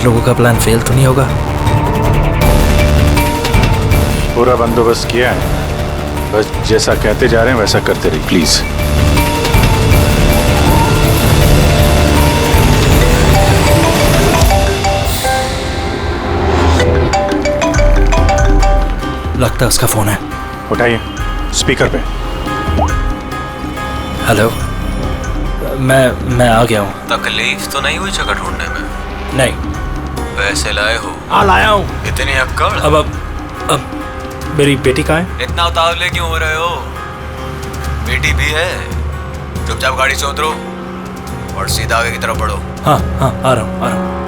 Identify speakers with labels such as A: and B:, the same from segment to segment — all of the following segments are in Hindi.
A: आप लोगों का प्लान फेल तो नहीं होगा?
B: पूरा बंदोबस्त किया है, बस जैसा कहते जा रहे हैं वैसा करते रहिए प्लीज।
A: लगता है उसका फोन है।
B: उठाइए, स्पीकर पे।
A: हेलो, मैं आ गया हूँ।
C: तकलीफ तो नहीं हुई जगह ढूंढने में?
A: नहीं।
C: पैसे लाए हो?
A: हाँ लाया हूँ।
C: इतनी अक्कड़?
A: अब मेरी बेटी कहाँ है?
C: इतना उतावले क्यों हो रहे हो? बेटी भी है। चुपचाप गाड़ी से उतरो और सीधा आगे की तरफ बढ़ो।
A: हाँ हाँ, आ रहा हूँ आ रहा हूँ।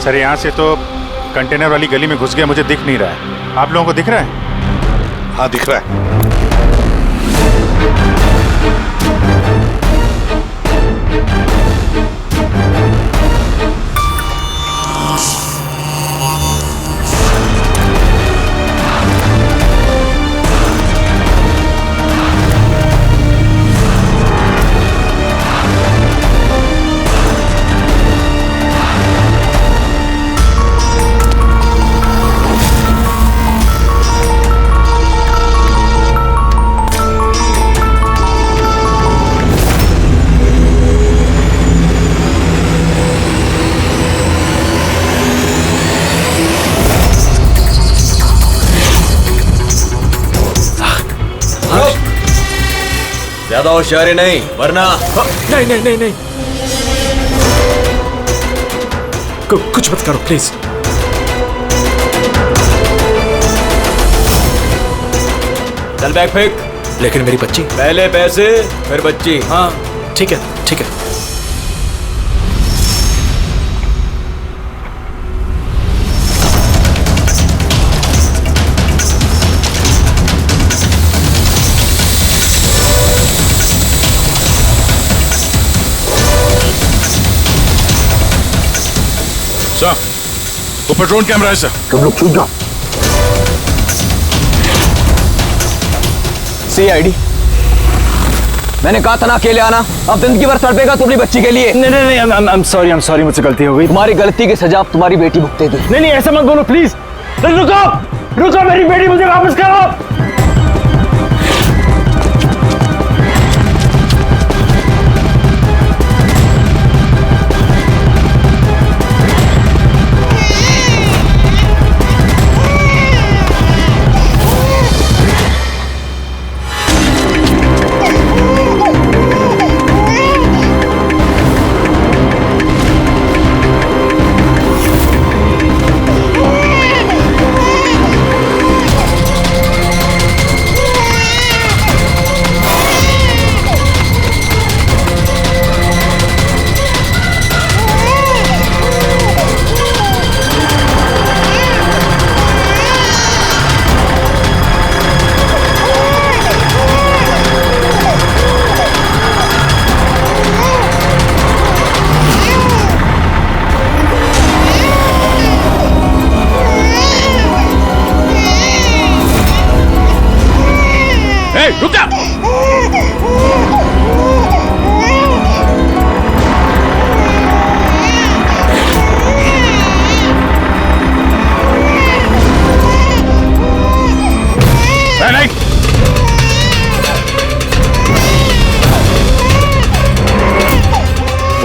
B: सर यहाँ से तो कंटेनर वाली गली में घुस गया, मुझे दिख नहीं रहा है। आप लोगों को दिख रहा है?
D: हाँ दिख रहा है।
C: ज्यादा होशियारी नहीं वरना।
A: नहीं नहीं नहीं नहीं, कुछ मत करो प्लीज।
C: चल बैग फेंक।
A: लेकिन मेरी बच्ची।
C: पहले पैसे फिर बच्ची।
A: हाँ ठीक है ठीक है।
D: सर, ऊपर ड्रोन कैमरा है सर।
E: तुम लोग छूट जाओ।
F: CID, मैंने कहा था ना अकेले आना। अब जिंदगी भर तड़पेगा तू अपनी बच्ची के लिए।
E: नहीं नहीं नहीं, आई एम सॉरी, मुझसे गलती हो गई।
F: तुम्हारी गलती की सजा अब तुम्हारी बेटी भुगतेगी।
E: नहीं नहीं, ऐसा मत बोलो प्लीज। रुको, मेरी बेटी मुझे वापस करो।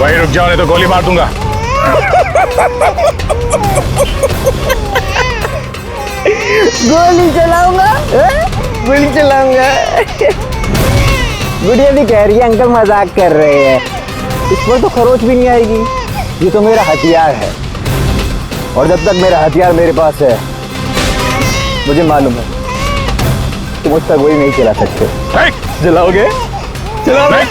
D: वहीं रुक जाओ नहीं तो गोली मार दूंगा।
E: गोली चलाऊंगा, गोली चलाऊंगा। गुड़िया भी कह रही है अंकल मजाक कर रहे हैं, इस पर तो खरोच भी नहीं आएगी। ये तो मेरा हथियार है, और जब तक मेरा हथियार मेरे पास है, मुझे मालूम है तुम मुझ तक गोली नहीं चला सकते। चलाओगे? चलाओगे?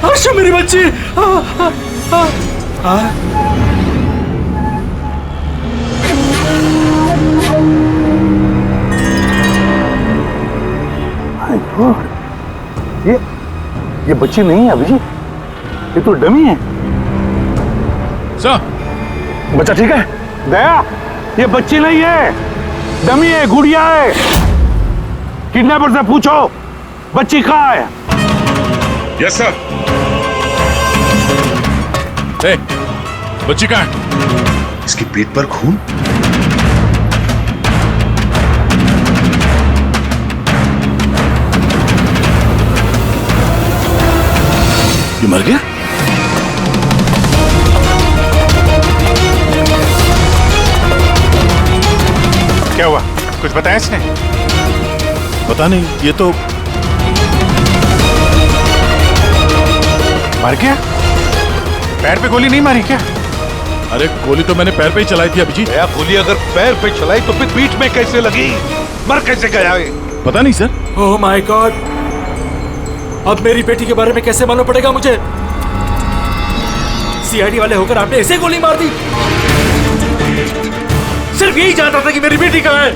A: हर्षो मेरी बच्ची।
B: ये बच्ची नहीं है अभिजीत, ये तो डमी है।
D: सर,
B: बच्चा ठीक है? दया, ये बच्ची नहीं है, डमी है, गुड़िया है। किडनैपर से पूछो बच्ची कहाँ है।
D: Yes sir. ए, बच्ची कहाँ है?
G: इसके पेट पर खून।
D: ये मर गया?
B: क्या हुआ, कुछ बताया इसने?
D: पता नहीं, ये तो
B: मर गया? पैर पे गोली नहीं मारी क्या?
D: अरे गोली तो मैंने पैर पे ही चलाई थी अभिजीत।
G: दया, गोली अगर पैर पे चलाई तो फिर पीठ में कैसे लगी? मर कैसे गया?
D: पता नहीं सर।
A: ओह माय गॉड, अब मेरी बेटी के बारे में कैसे मालूम पड़ेगा मुझे? सीआईडी वाले होकर आपने ऐसे गोली मार दी? सिर्फ यही जानता था कि मेरी बेटी कहाँ है।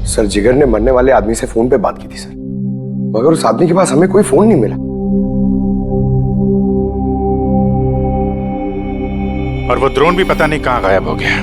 H: सर, जिगर ने मरने वाले आदमी से फोन पे बात की थी सर, मगर उस आदमी के पास हमें कोई फोन नहीं मिला।
B: और वो ड्रोन भी पता नहीं कहाँ गायब हो गया।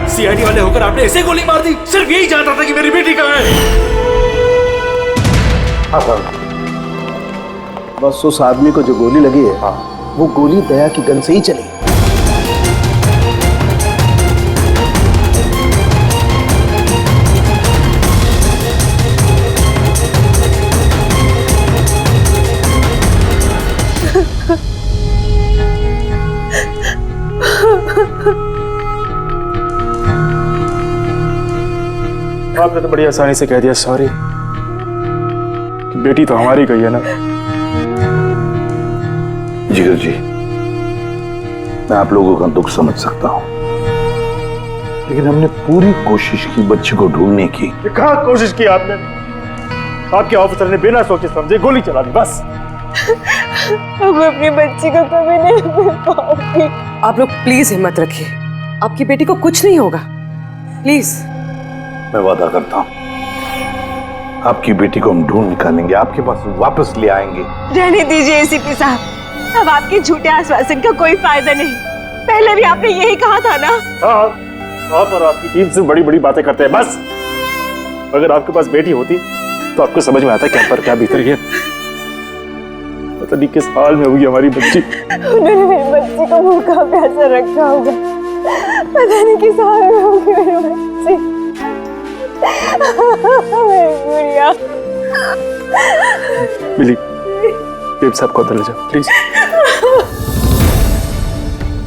A: सीआईडी वाले होकर आपने ऐसे गोली मार दी? सिर्फ यही जानता था कि मेरी बेटी कहाँ है।
H: हाँ सर, बस उस आदमी को जो गोली लगी है, वो गोली दया की गन से ही चली।
E: आपने तो बड़ी आसानी से कह दिया सॉरी। बेटी तो हमारी गई है ना।
G: जिगर जी, मैं आप लोगों का दुख समझ सकता हूं, लेकिन हमने पूरी कोशिश की बच्ची को ढूंढने की।
E: कहाँ कोशिश की आपने? आपके ऑफिसर ने बिना सोचे समझे गोली चला दी, बस।
I: अब अपनी बच्ची को कभी नहीं मिल पाऊंगी। आप लोग प्लीज हिम्मत रखिए, आपकी बेटी को कुछ नहीं होगा, प्लीज।
G: मैं वादा करता हूं, आपकी बेटी को हम ढूंढ निकालेंगे, आपके पास वापस ले आएंगे।
I: रहने दीजिए एसीपी साहब, अब आपके झूठे आश्वासन का कोई फायदा नहीं। पहले भी आपने यही कहा था ना।
E: हाँ, आप और आपकी टीम से बड़ी बड़ी बातें करते हैं, बस। अगर आपके पास बेटी होती तो आपको समझ में आता क्या पर क्या भीतर है। पता नहीं किस हाल में होगी हमारी बच्ची।
I: उन्होंने मेरी बच्ची को भूखा प्यासा रखा होगा, पता नहीं किस हाल में होगी मेरी बच्ची। मेरी गुड़िया।
E: मिली, टीम साहब को अंदर ले जाओ प्लीज।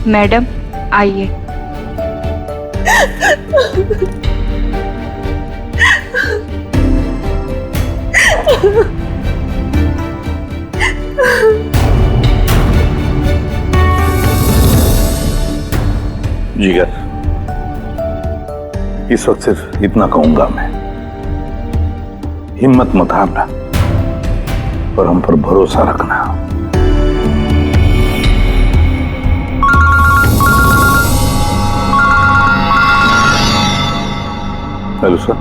J: मैडम आइए।
G: इस वक्त सिर्फ इतना कहूंगा मैं, हिम्मत मत हारना और हम पर भरोसा रखना। हेलो सर,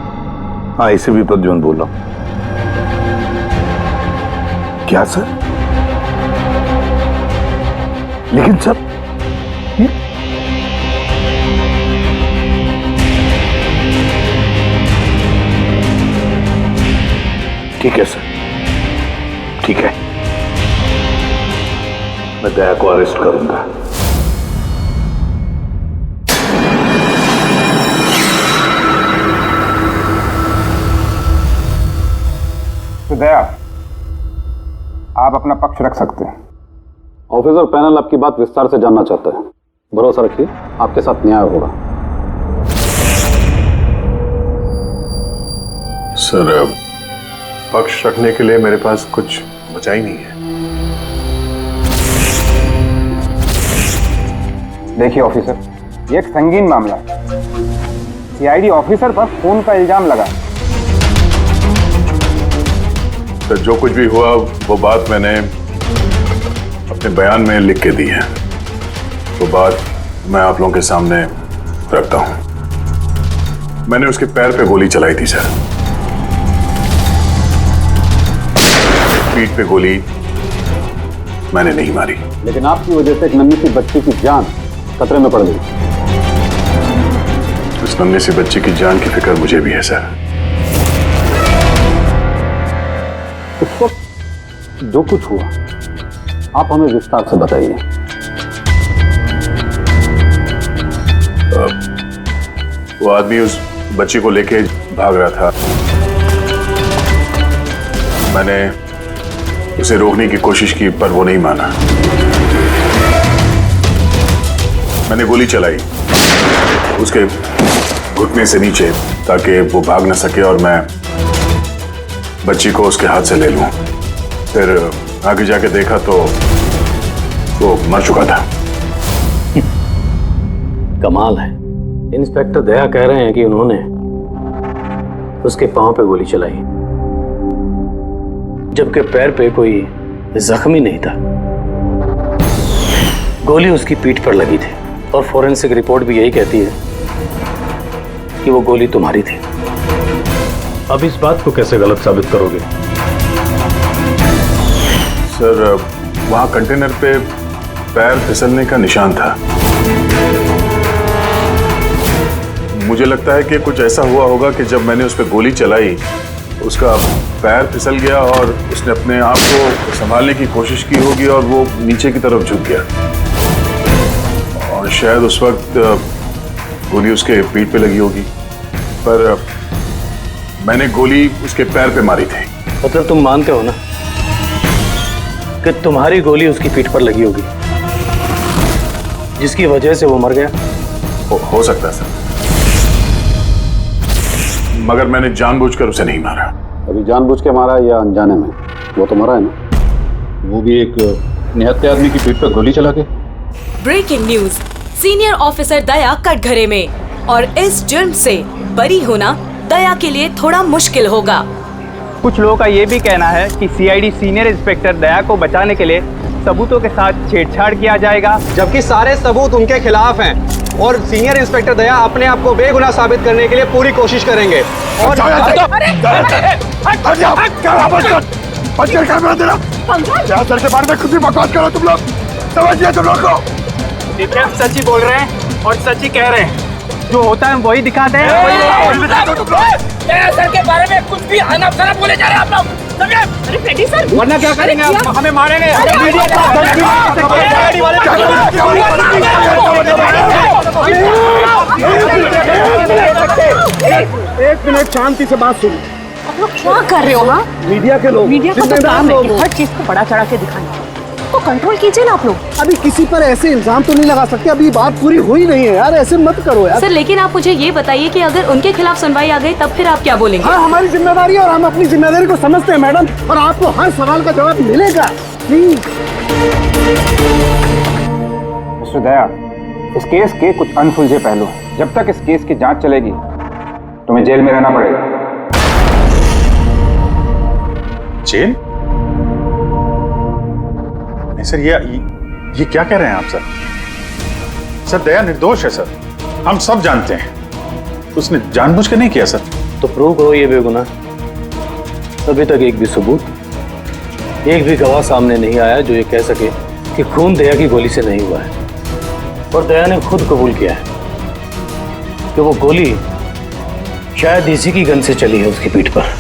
G: हाँ ACP प्रद्युम्न बोल रहा हूं। क्या सर? लेकिन सर ठीक है सर, ठीक है, मैं दया को अरेस्ट करूंगा।
J: तो दया, आप अपना पक्ष रख सकते हैं।
K: ऑफिसर पैनल आपकी बात विस्तार से जानना चाहता है। भरोसा रखिए, आपके साथ न्याय होगा।
L: सर, पक्ष रखने के लिए मेरे पास कुछ बचा ही नहीं है।
J: देखिए ऑफिसर, ये एक संगीन मामला है। CID ऑफिसर पर खून का इल्जाम लगा।
L: सर, जो कुछ भी हुआ वो बात मैंने अपने बयान में लिख के दी है। वो बात मैं आप लोगों के सामने रखता हूं। मैंने उसके पैर पे गोली चलाई थी सर, पीठ पे गोली मैंने नहीं मारी।
K: लेकिन आपकी वजह से एक नन्ही सी बच्ची की जान खतरे में पड़ गई।
L: उस नन्ही सी बच्ची की जान की फिक्र मुझे भी है सर।
K: उस वक्त जो कुछ हुआ आप हमें विस्तार से बताइए।
L: वो आदमी उस बच्ची को लेके भाग रहा था। मैंने उसे रोकने की कोशिश की पर वो नहीं माना। मैंने गोली चलाई उसके घुटने से नीचे ताकि वो भाग न सके और मैं बच्ची को उसके हाथ से ले लूं। फिर आगे जाके देखा तो वो मर चुका था।
K: कमाल है। इंस्पेक्टर दया कह रहे हैं कि उन्होंने उसके पांव पे गोली चलाई, जबकि पैर पे कोई जख्म ही नहीं था। गोली उसकी पीठ पर लगी थी और फोरेंसिक रिपोर्ट भी यही कहती है कि वो गोली तुम्हारी थी। अब इस बात को कैसे गलत साबित करोगे?
L: सर, वहां कंटेनर पे पैर फिसलने का निशान था। मुझे लगता है कि कुछ ऐसा हुआ होगा कि जब मैंने उस पर गोली चलाई उसका पैर फिसल गया और उसने अपने आप को संभालने की कोशिश की होगी और वो नीचे की तरफ झुक गया और शायद उस वक्त गोली उसके पीठ पे लगी होगी। पर मैंने गोली उसके पैर पे मारी थी।
K: मतलब तुम मानते हो ना कि तुम्हारी गोली उसकी पीठ पर लगी होगी जिसकी वजह से वो मर गया?
L: हो सकता है सर, मगर मैंने जानबूझकर उसे नहीं मारा।
K: अभी जानबूझ के मारा या अनजाने में, वो तो मरा है ना। वो भी एक निहत्थे आदमी की पीठ पर गोली चला के।
M: ब्रेकिंग न्यूज, सीनियर ऑफिसर दया कटघरे में और इस जुर्म से बरी होना दया के लिए थोड़ा मुश्किल होगा।
N: कुछ लोगों का ये भी कहना है कि CID सीनियर इंस्पेक्टर दया को बचाने के लिए सबूतों के साथ छेड़छाड़ किया जाएगा, जबकि सारे सबूत उनके खिलाफ हैं और सीनियर इंस्पेक्टर दया अपने आप को बेगुनाह साबित करने के लिए पूरी कोशिश करेंगे। और
B: तुम लोग समझिए, तुम लोग
N: सच ही बोल रहे हैं और सच ही कह रहे हैं। जो होता है वही दिखाते हैं।
O: सर के बारे में कुछ भी अनअपशनाप बोले जा रहे हैं आप लोग। अरे पेटी सर,
N: वरना क्या करेंगे आप? हमें मारेंगे।
B: एक मिनट शांति से बात सुनो।
I: आप लोग क्या कर रहे हो? हाँ,
B: मीडिया के लोग,
I: मीडिया का तो काम है कि हर चीज को बड़ा चढ़ा के दिखाना। तो कंट्रोल कीजिए ना आप लोग।
H: अभी किसी पर ऐसे इल्जाम तो नहीं लगा सकते, अभी बात पूरी हुई नहीं है यार, ऐसे मत करो यार।
M: सर, लेकिन आप मुझे ये बताइए कि अगर उनके खिलाफ सुनवाई आ गई तब फिर आप क्या बोलेंगे?
H: हाँ, हमारी जिम्मेदारी है और हम अपनी जिम्मेदारी को समझते हैं मैडम, और आपको हर सवाल का जवाब मिलेगा। प्लीज
J: मिस्टर दया, इस केस के कुछ अनसुलझे पहलू हैं। जब तक इस केस की जांच चलेगी तुम्हें जेल में रहना पड़ेगा।
L: जेल? नहीं सर, ये क्या कह रहे हैं आप सर? सर दया निर्दोष है सर, हम सब जानते हैं। उसने जानबूझ कर नहीं किया सर।
K: तो प्रूव करो ये बेगुनाह। अभी तक एक भी सबूत, एक भी गवाह सामने नहीं आया जो ये कह सके कि खून दया की गोली से नहीं हुआ है। और दया ने खुद कबूल किया है कि वो गोली शायद इसी की गन से चली है उसकी पीठ पर।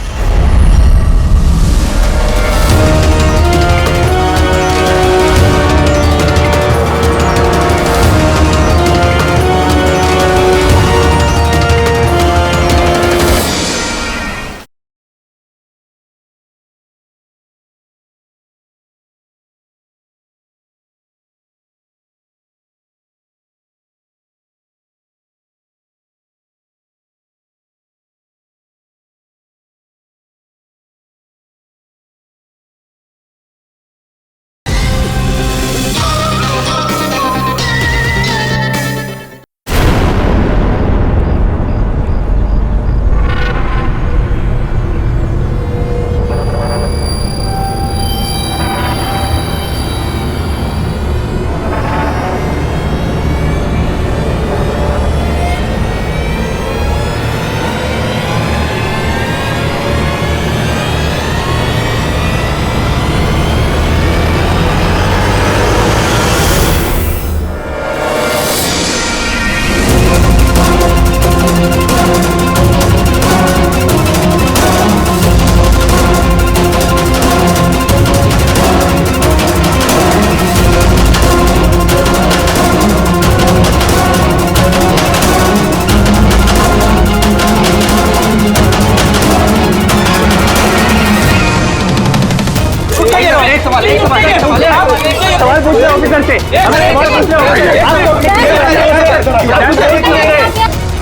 O: सवाल पूछ रहे ऑफिसर से।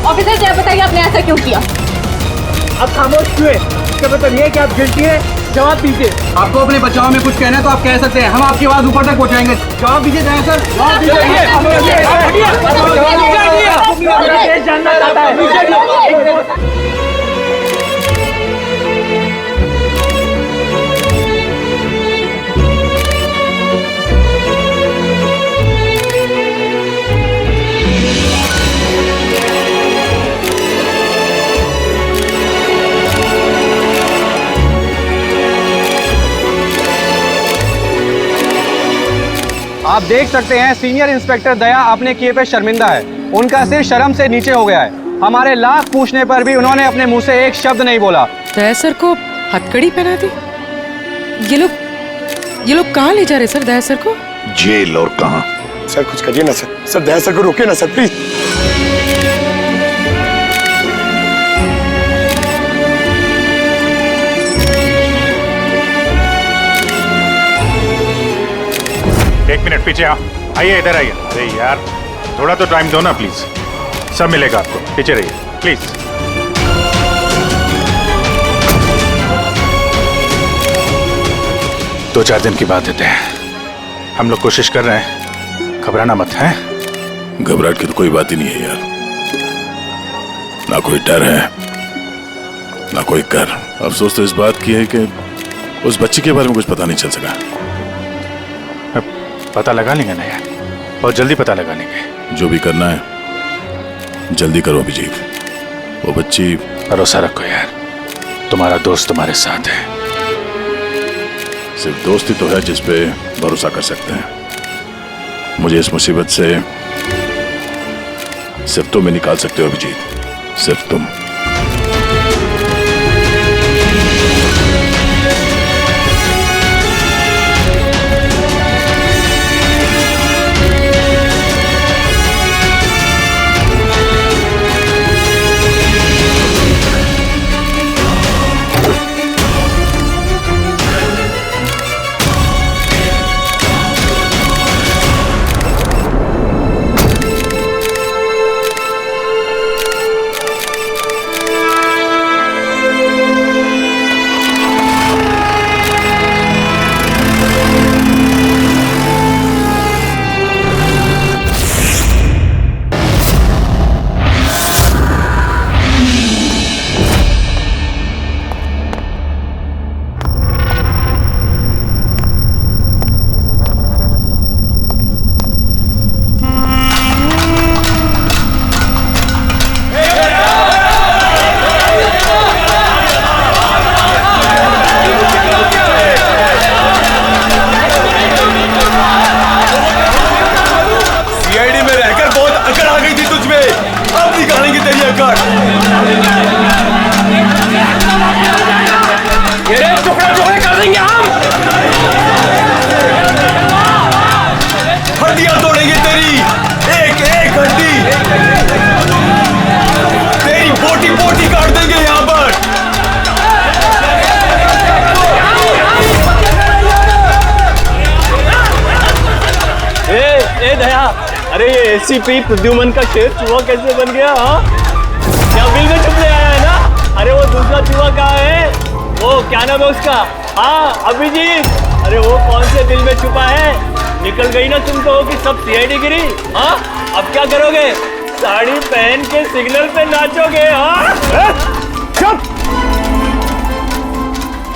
P: ऑफिसर से बताइए आपने ऐसा क्यों किया?
N: आप खामोश क्यों हैं? इसका मतलब ये है कि आप गिल्टी हैं। जवाब दीजिए। आपको अपने बचाव में कुछ कहना है तो आप कह सकते हैं, हम आपकी आवाज ऊपर तक पहुंचाएंगे। जवाब दीजिए दया सर, जवाब दीजिए। जानना चाहता है। आप देख सकते हैं सीनियर इंस्पेक्टर दया अपने किए पे शर्मिंदा है। उनका सिर शर्म से नीचे हो गया है। हमारे लाख पूछने पर भी उन्होंने अपने मुंह से एक शब्द नहीं बोला।
I: दया सर को हथकड़ी पहना दी। ये लोग कहाँ ले जा रहे सर दया सर को?
G: जेल और कहाँ?
Q: सर कुछ करिए ना सर, सर दया सर को रोकिए ना सर प्लीज।
L: एक मिनट पीछे आइए, इधर आइए। अरे यार थोड़ा तो टाइम दो ना प्लीज, सब मिलेगा आपको। पीछे रहिए प्लीज। दो चार दिन की बात देते हैं, हम लोग कोशिश कर रहे हैं, घबराना मत है।
G: घबराहट की तो कोई बात ही नहीं है यार, ना कोई डर है ना कोई कर। अफसोस तो इस बात की है कि उस बच्ची के बारे में कुछ पता नहीं चल सका।
L: पता लगा लेंगे ना यार, बहुत जल्दी पता लगा लेंगे।
G: जो भी करना है जल्दी करो अभिजीत। वो बच्ची,
L: भरोसा रखो यार, तुम्हारा दोस्त तुम्हारे साथ है।
G: सिर्फ दोस्ती तो है जिस पे भरोसा कर सकते हैं। मुझे इस मुसीबत से सिर्फ तुम ही निकाल सकते हो अभिजीत, सिर्फ तुम।
O: ये टुकड़े टुकड़े कर देंगे हम।
C: हड्डियां तोड़ेंगे तेरी, एक एक हड्डी, तेरी बोटी बोटी काट देंगे यहाँ पर।
K: ए दया, अरे ये एसीपी प्रद्युमन का शेर चूहा कैसे बन गया? हाँ, क्या बिल में छुपने आया है ना? अरे वो दूसरा चूहा कहाँ है? वो क्या नाम है उसका? हाँ अभिजीत, अरे वो कौन से बिल में छुपा है? निकल गई ना तुम तो कि सब सीआईडी गिरी। हाँ, अब क्या करोगे? साड़ी पहन के सिग्नल पे नाचोगे? हाँ, चुप।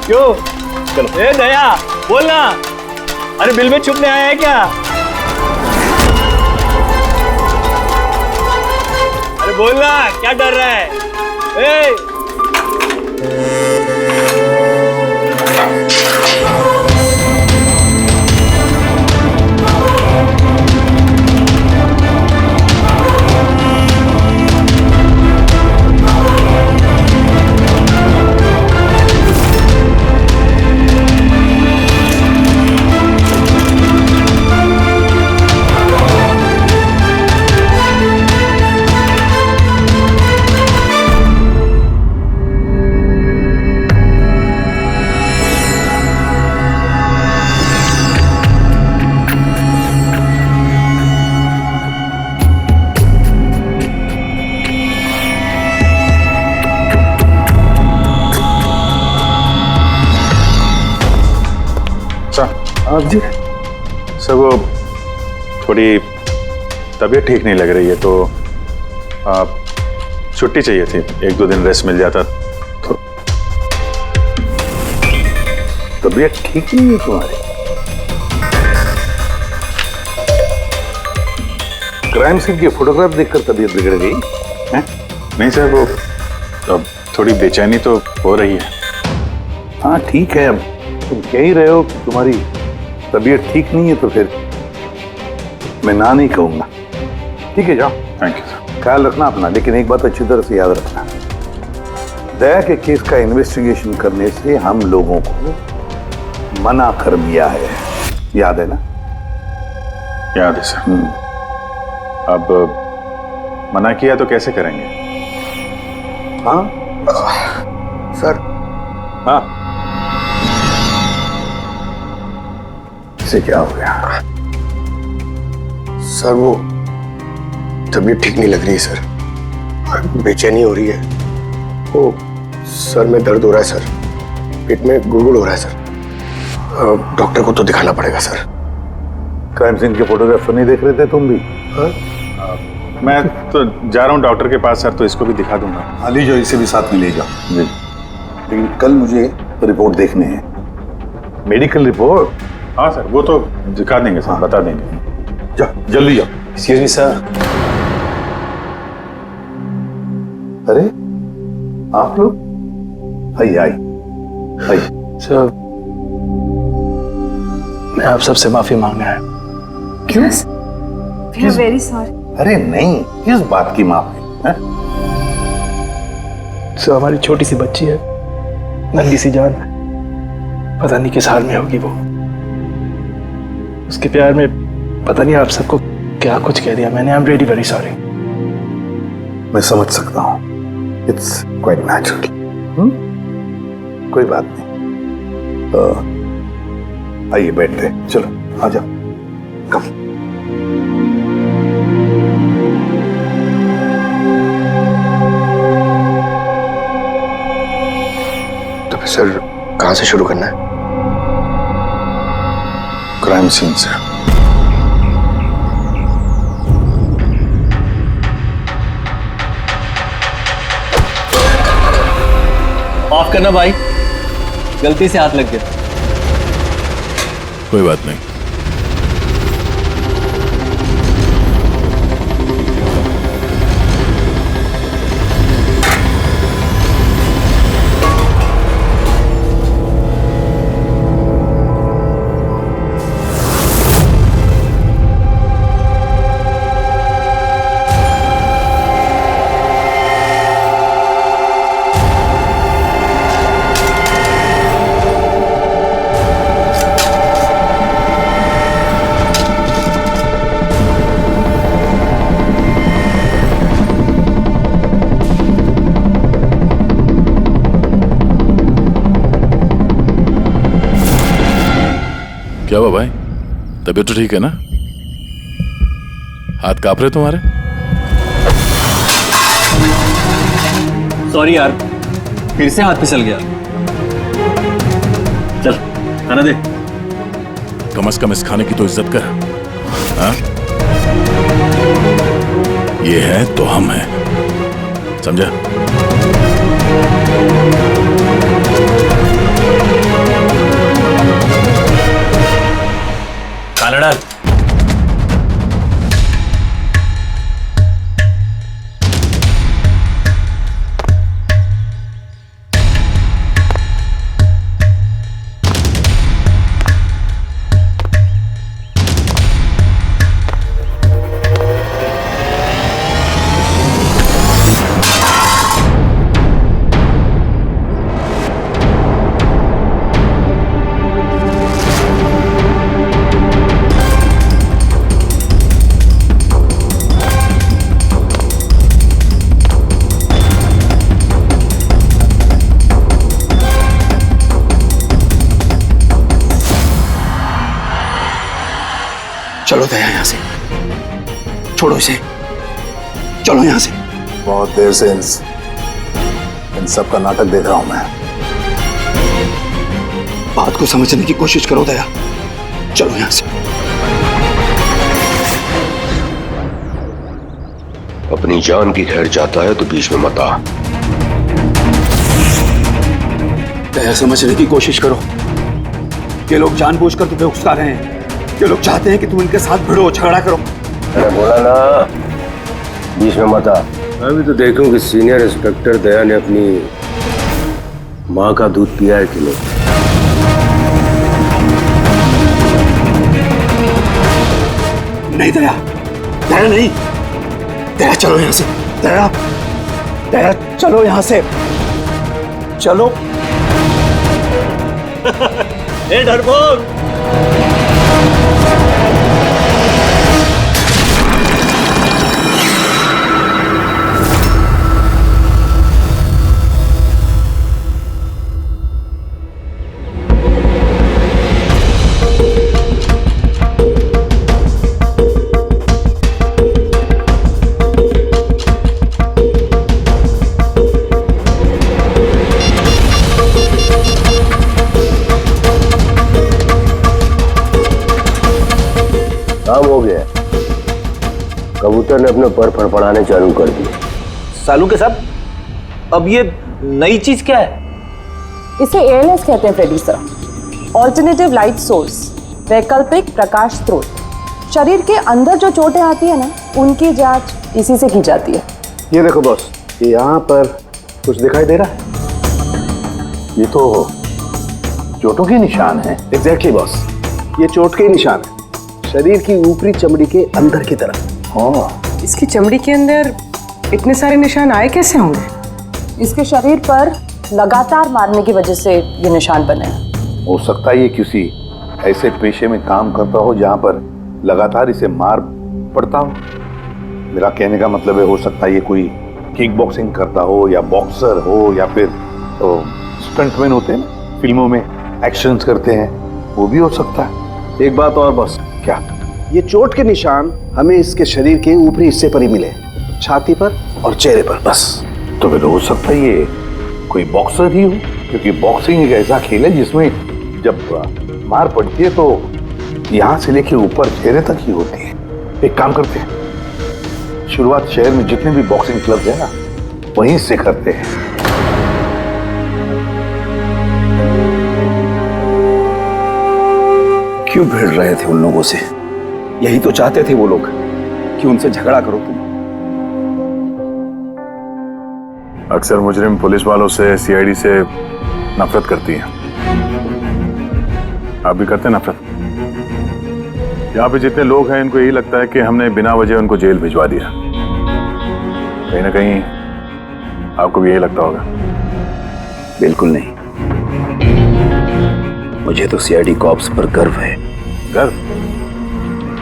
K: क्यों? चलो ए दया बोलना, अरे बिल में छुपने आया है क्या? अरे बोलना, क्या डर रहा है?
L: जी सर, वो थोड़ी तबीयत ठीक नहीं लग रही है तो छुट्टी चाहिए थी, एक दो दिन रेस्ट मिल जाता तो।
B: तबीयत ठीक नहीं है तुम्हारी? क्राइम सीन की फोटोग्राफ देखकर तबीयत बिगड़ गई है?
L: नहीं सर, वो अब थोड़ी बेचैनी तो हो रही है।
B: हाँ ठीक है, अब तुम कह ही रहे हो कि तुम्हारी तबीयत ठीक नहीं है तो फिर मैं ना नहीं कहूंगा। ठीक है, जाओ।
L: Thank you sir.
B: ख्याल रखना अपना, लेकिन एक बात अच्छी तरह से याद रखना, दया के केस का इन्वेस्टिगेशन करने से हम लोगों को मना कर दिया है, याद है ना?
L: याद है सर। अब मना किया तो कैसे करेंगे?
B: हाँ
Q: सर।
B: हाँ, इसे क्या हो गया?
Q: सर वो तबीयत ठीक नहीं लग रही है सर, बेचैनी हो रही है। वो सर में दर्द हो रहा है सर, पेट में गुड़गुड़ हो रहा है सर, डॉक्टर को तो दिखाना पड़ेगा सर।
B: क्राइम सीन के फोटोग्राफ नहीं देख रहे थे तुम भी?
L: मैं तो जा रहा हूँ डॉक्टर के पास सर, तो इसको भी दिखा दूंगा।
B: हाँ ले जाओ, इसे भी साथ में ले जाओ जी। लेकिन कल मुझे रिपोर्ट देखने है, मेडिकल रिपोर्ट।
L: हाँ सर, वो तो दिखा देंगे सर, बता देंगे।
B: जाओ जल्दी जाओ।
Q: Excuse me sir.
B: अरे आप लोग? आइए आइए आइए।
Q: सर मैं आप सबसे माफी मांगना है।
B: क्यों?
P: We are very sorry.
B: अरे नहीं, किस बात की माफी है?
Q: सर हमारी छोटी सी बच्ची है, नन्ही सी जान, पता नहीं किस हाल में होगी वो। उसके प्यार में पता नहीं आप सबको क्या कुछ कह दिया मैंने। I am really very sorry.
B: मैं समझ सकता हूँ, इट्स क्वाइट नेचुरल। कोई बात नहीं। आइए बैठते हैं, चलो आ जाओ। कम।
Q: तो फिर सर कहाँ से शुरू करना है?
L: क्राइम सीन से।
K: माफ करना भाई, गलती से हाथ लग गया।
G: कोई बात नहीं। क्या हुआ भाई? तबीयत तो ठीक है ना? हाथ कांप रहे तुम्हारे?
K: सॉरी यार, फिर से हाथ फिसल गया। चल खाना दे।
G: कम से कम इस खाने की तो इज्जत कर। हाँ? ये है तो हम हैं, समझा?
K: खाना डाल।
Q: चलो दया यहां से, छोड़ो इसे, चलो यहां से।
B: बहुत देर से इन सब का नाटक देख रहा हूं मैं।
Q: बात को समझने की कोशिश करो दया, चलो यहां से।
R: अपनी जान की खैर चाहता है तो बीच में मत आ।
Q: दया समझने की कोशिश करो। ये लोग जानबूझकर तुम्हें उकसा रहे हैं। ये लोग चाहते हैं कि तुम इनके साथ भिड़ो, झगड़ा करो।
R: मैंने बोला ना बीच में मत आ। अभी तो देखूं कि सीनियर इंस्पेक्टर दया ने अपनी माँ का दूध पिया है कि नहीं।
Q: नहीं दया, दया नहीं, दया चलो यहां से। दया, दया चलो यहां से, चलो।
K: ए डरपोक,
R: काम हो गया। कबूतर ने अपने पर फड़फड़ाने चालू कर दिए।
N: सालू के साहब, अब ये नई चीज क्या है?
I: इसे ALS कहते हैं Freddy sir, alternative light source, वैकल्पिक प्रकाश स्रोत। शरीर के अंदर जो चोटें आती है ना, उनकी जांच इसी से की जाती है।
B: ये देखो बॉस, ये यहाँ पर कुछ दिखाई दे रहा है। ये तो चोटों के निशान है।
H: एग्जैक्टली बॉस, ये चोट के ही निशान है, शरीर की ऊपरी चमड़ी के अंदर की तरफ।
B: हाँ,
I: इसकी चमड़ी के अंदर इतने सारे निशान आए कैसे होंगे? इसके शरीर पर लगातार मारने की वजह से ये निशान बने हैं।
B: हो सकता है ये किसी ऐसे पेशे में काम करता हो जहां पर लगातार इसे मार पड़ता हो। मेरा कहने का मतलब है, हो सकता है ये कोई किक बॉक्सिंग करता हो, या बॉक्सर हो, या फिर तो स्टंटमैन होते हैं ना, फिल्मों में एक्शंस करते हैं, वो भी हो सकता है।
H: एक बात और बॉस,
B: क्या?
H: ये चोट के निशान हमें इसके शरीर के ऊपरी हिस्से पर ही मिले, छाती पर और चेहरे पर बस।
B: तो फिर हो सकता है ये कोई बॉक्सर ही हो, क्योंकि बॉक्सिंग एक ऐसा खेल है जिसमें जब मार पड़ती है तो यहाँ से लेके ऊपर चेहरे तक ही होती है। एक काम करते हैं, शुरुआत शहर में जितने भी बॉक्सिंग क्लब है ना, वहीं से करते हैं।
Q: क्यों भिड़ रहे थे उन लोगों से? यही तो चाहते थे वो लोग कि उनसे झगड़ा करो तुम।
L: अक्सर मुजरिम पुलिस वालों से, सीआईडी से नफरत करती हैं। आप भी करते हैं नफरत? यहाँ पे जितने लोग हैं, इनको यही लगता है कि हमने बिना वजह उनको जेल भिजवा दिया। कहीं ना कहीं आपको भी यही लगता होगा।
Q: बिल्कुल नहीं, मुझे तो सीआईडी कॉप्स पर गर्व है।
L: गर्व?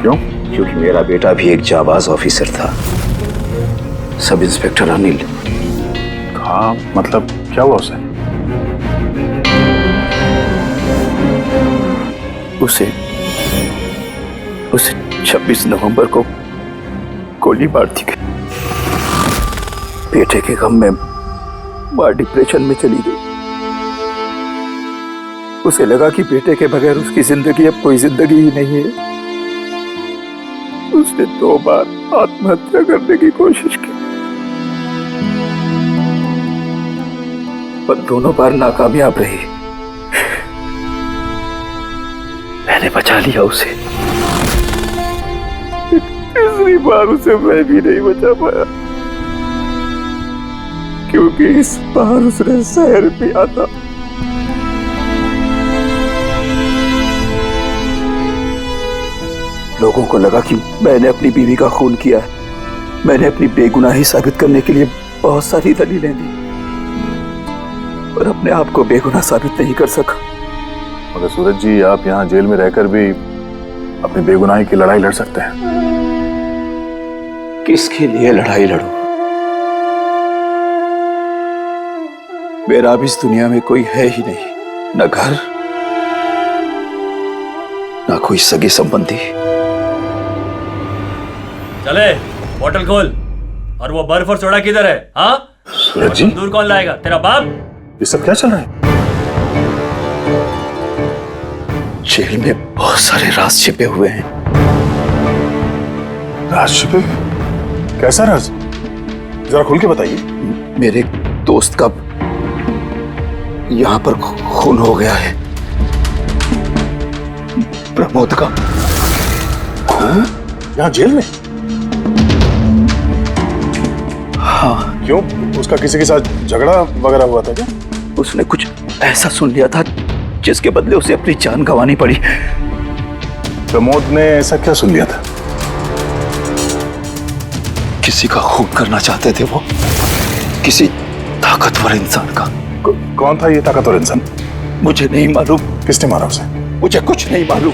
L: क्यों?
Q: क्योंकि मेरा बेटा भी एक जाबाज ऑफिसर था, सब इंस्पेक्टर अनिल।
L: हाँ, मतलब क्या हुआ उसे?
Q: उसे
E: उसे 26 नवंबर को गोली मार दी गई। बेटे के गम में मां डिप्रेशन में चली गई। उसे लगा कि बेटे के बगैर उसकी जिंदगी अब कोई जिंदगी ही नहीं है। उसने 2 बार आत्महत्या करने की कोशिश की, पर दोनों बार नाकामयाब रही। मैंने बचा लिया उसे। तीसरी बार उसे मैं भी नहीं बचा पाया, क्योंकि इस बार उसने शहर पिया था। लोगों को लगा कि मैंने अपनी बीवी का खून किया है। मैंने अपनी बेगुनाही साबित करने के लिए बहुत सारी दलीलें दी, पर अपने आप को बेगुनाह साबित नहीं कर सका।
L: मगर सूरज जी, आप यहाँ जेल में रहकर भी अपनी बेगुनाही की लड़ाई लड़ सकते हैं।
E: किसके लिए लड़ाई लड़ूं? मेरा अब इस दुनिया में कोई है ही नहीं, न घर, न कोई सगे संबंधी।
A: चले बोतल खोल। और वो बर्फ और सोडा किधर है? हाँ
L: सूरज जी,
A: दूर कौन लाएगा? तेरा बाप?
L: ये सब क्या चल रहा है?
E: जेल में बहुत सारे राज छिपे हुए हैं।
L: राज छिपे? कैसा राज? जरा खुल के बताइए।
E: मेरे दोस्त का यहां पर खून हो गया है, प्रमोद का।
L: हाँ? यहाँ जेल में?
E: हाँ।
L: क्यों? उसका किसी के साथ झगड़ा वगैरह हुआ था क्या?
E: उसने कुछ ऐसा सुन लिया था जिसके बदले उसे अपनी जान गंवानी पड़ी।
L: प्रमोद ने ऐसा क्या सुन लिया था?
E: किसी का खून करना चाहते थे वो, किसी ताकतवर इंसान का।
L: कौन था ये ताकतवर इंसान?
E: मुझे नहीं मालूम।
L: किसने मारा उसे?
E: मुझे कुछ नहीं मालूम।